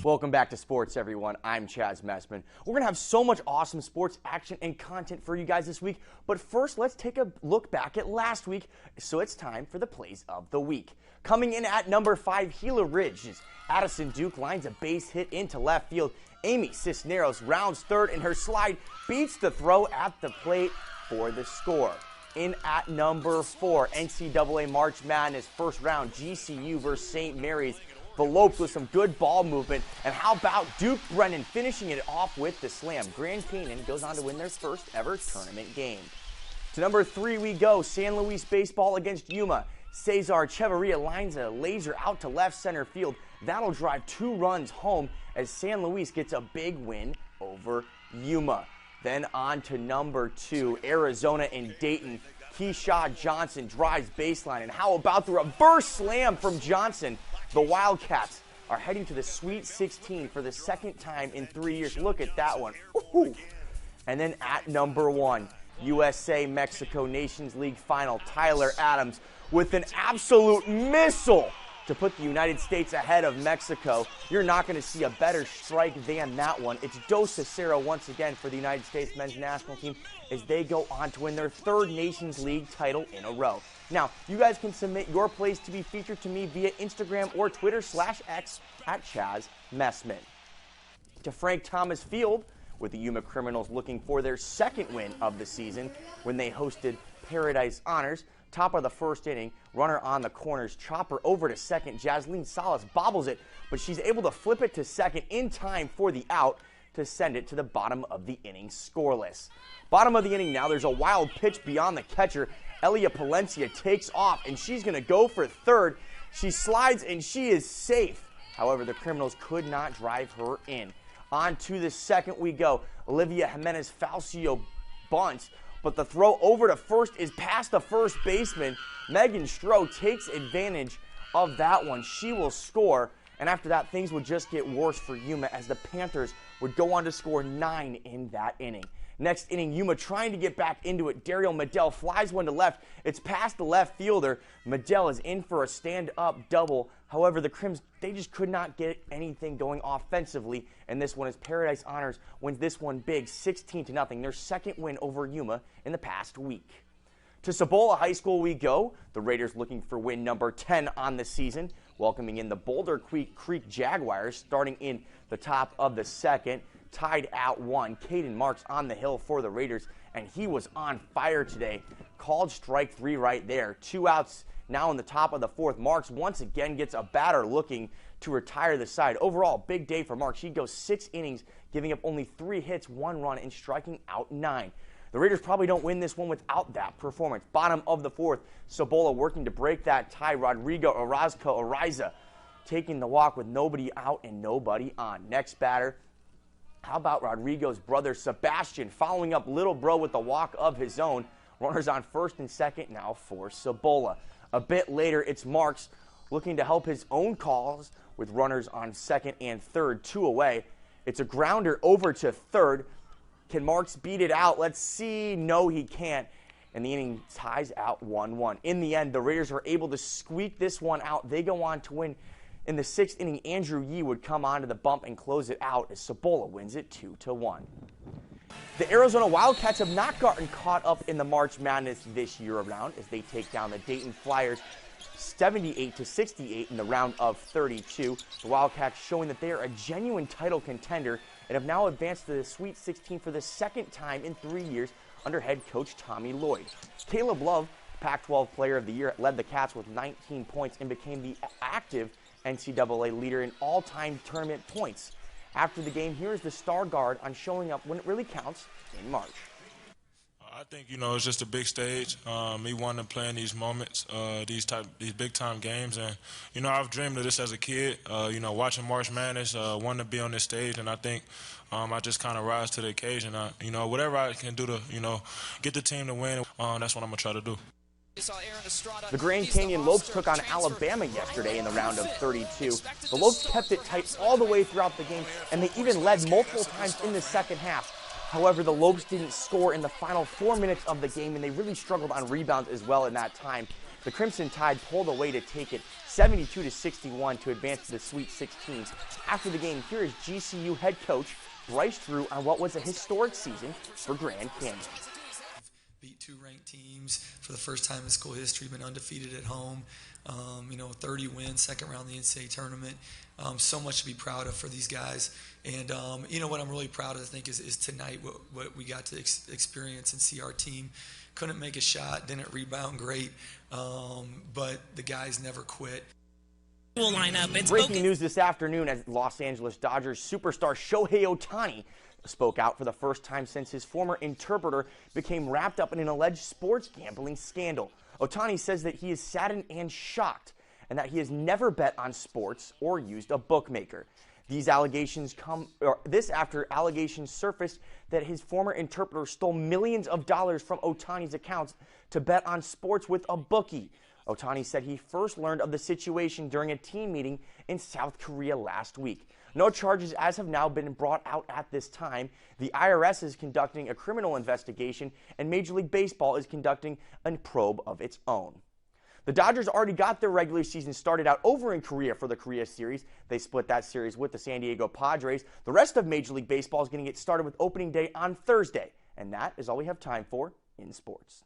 Welcome back to sports, everyone. I'm Chaz Messman. We're going to have so much awesome sports action and content for you guys this week. But first, let's take a look back at last week. So it's time for the plays of the week. Coming in at number 5, Gila Ridge, Addison Duke lines a base hit into left field. Amy Cisneros rounds third, and her slide beats the throw at the plate for the score. In at number 4, NCAA March Madness first round, GCU versus St. Mary's. The Lopes with some good ball movement. And how about Duke Brennan finishing it off with the slam? Grand Canyon goes on to win their first ever tournament game. To number 3 we go, San Luis baseball against Yuma. Cesar Chevarria lines a laser out to left center field. That'll drive 2 runs home as San Luis gets a big win over Yuma. Then on to number 2, Arizona and Dayton. Keyshawn Johnson drives baseline. And how about the reverse slam from Johnson? The Wildcats are heading to the Sweet 16 for the second time in 3 years. Look at that one. Ooh. And then at number 1, USA-Mexico Nations League final, Tyler Adams with an absolute missile to put the United States ahead of Mexico. You're not going to see a better strike than that one. It's Dos Cicero once again for the United States men's national team as they go on to win their 3rd Nations League title in a row. Now, you guys can submit your plays to be featured to me via Instagram or Twitter/X at Chaz Messman. To Frank Thomas Field, with the Yuma Criminals looking for their 2nd win of the season when they hosted Paradise Honors. Top of the first inning, runner on the corners, chopper over to second. Jasleen Salas bobbles it, but she's able to flip it to second in time for the out to send it to the bottom of the inning scoreless. Bottom of the inning now, there's a wild pitch beyond the catcher. Elia Palencia takes off, and she's going to go for third. She slides, and she is safe. However, the Criminals could not drive her in. On to the second we go. Olivia Jimenez-Falcio bunts, but the throw over to first is past the first baseman. Megan Stroh takes advantage of that one. She will score, and after that, things would just get worse for Yuma as the Panthers would go on to score 9 in that inning. Next inning, Yuma trying to get back into it. Daryl Medell flies one to left. It's past the left fielder. Medell is in for a stand-up double. However, the Crims, they just could not get anything going offensively. And this one is Paradise Honors wins this one big, 16-0. Their 2nd win over Yuma in the past week. To Cibola High School we go. The Raiders looking for win number 10 on the season. Welcoming in the Boulder Creek Jaguars starting in the top of the 2nd. Tied at 1. Caden Marks on the hill for the Raiders, and he was on fire today. Called strike 3 right there. 2 outs now in the top of the 4th. Marks once again gets a batter looking to retire the side. Overall, big day for Marks. He goes 6 innings, giving up only 3 hits, 1 run, and striking out 9. The Raiders probably don't win this one without that performance. Bottom of the 4th, Cibola working to break that tie. Rodrigo Ariza taking the walk with nobody out and nobody on. Next batter, how about Rodrigo's brother Sebastian following up little bro with a walk of his own. Runners on first and second now for Cibola. A bit later, it's Marks looking to help his own cause with runners on second and third, 2 away. It's a grounder over to third. Can Marks beat it out? Let's see. No, he can't. And the inning ties out 1-1. In the end, the Raiders were able to squeak this one out. They go on to win. In the 6th inning, Andrew Yee would come onto the bump and close it out as Cibola wins it 2-1. The Arizona Wildcats have not gotten caught up in the March Madness this year around as they take down the Dayton Flyers 78-68 in the round of 32. The Wildcats showing that they are a genuine title contender and have now advanced to the Sweet 16 for the 2nd time in 3 years under head coach Tommy Lloyd. Caleb Love, Pac-12 Player of the Year, led the Cats with 19 points and became the active NCAA leader in all-time tournament points. After the game, here is the star guard on showing up when it really counts in March. I think, it's just a big stage. Me wanting to play in these moments, these big-time games. And, I've dreamed of this as a kid, watching March Madness, wanting to be on this stage. And I think I just kind of rise to the occasion. Whatever I can do to, get the team to win, that's what I'm going to try to do. The Grand Canyon Lopes took on Alabama yesterday in the round of 32. The Lopes kept it tight all the way throughout the game, and they even led multiple times in the second half. However, the Lopes didn't score in the final 4 minutes of the game, and they really struggled on rebounds as well in that time. The Crimson Tide pulled away to take it 72-61 to advance to the Sweet 16. After the game, here is GCU head coach Bryce Drew on what was a historic season for Grand Canyon. Beat 2 ranked teams for the first time in school history, been undefeated at home, 30 wins, second round of the NCAA tournament. So much to be proud of for these guys. And, what I'm really proud of, I think, is tonight what we got to experience and see our team. Couldn't make a shot, didn't rebound great, but the guys never quit. Breaking news this afternoon as Los Angeles Dodgers superstar Shohei Ohtani spoke out for the first time since his former interpreter became wrapped up in an alleged sports gambling scandal. Ohtani says that he is saddened and shocked and that he has never bet on sports or used a bookmaker. These allegations this after allegations surfaced that his former interpreter stole millions of dollars from Ohtani's accounts to bet on sports with a bookie. Ohtani said he first learned of the situation during a team meeting in South Korea last week. No charges as have now been brought out at this time. The IRS is conducting a criminal investigation, and Major League Baseball is conducting a probe of its own. The Dodgers already got their regular season started out over in Korea for the Korea Series. They split that series with the San Diego Padres. The rest of Major League Baseball is going to get started with opening day on Thursday. And that is all we have time for in sports.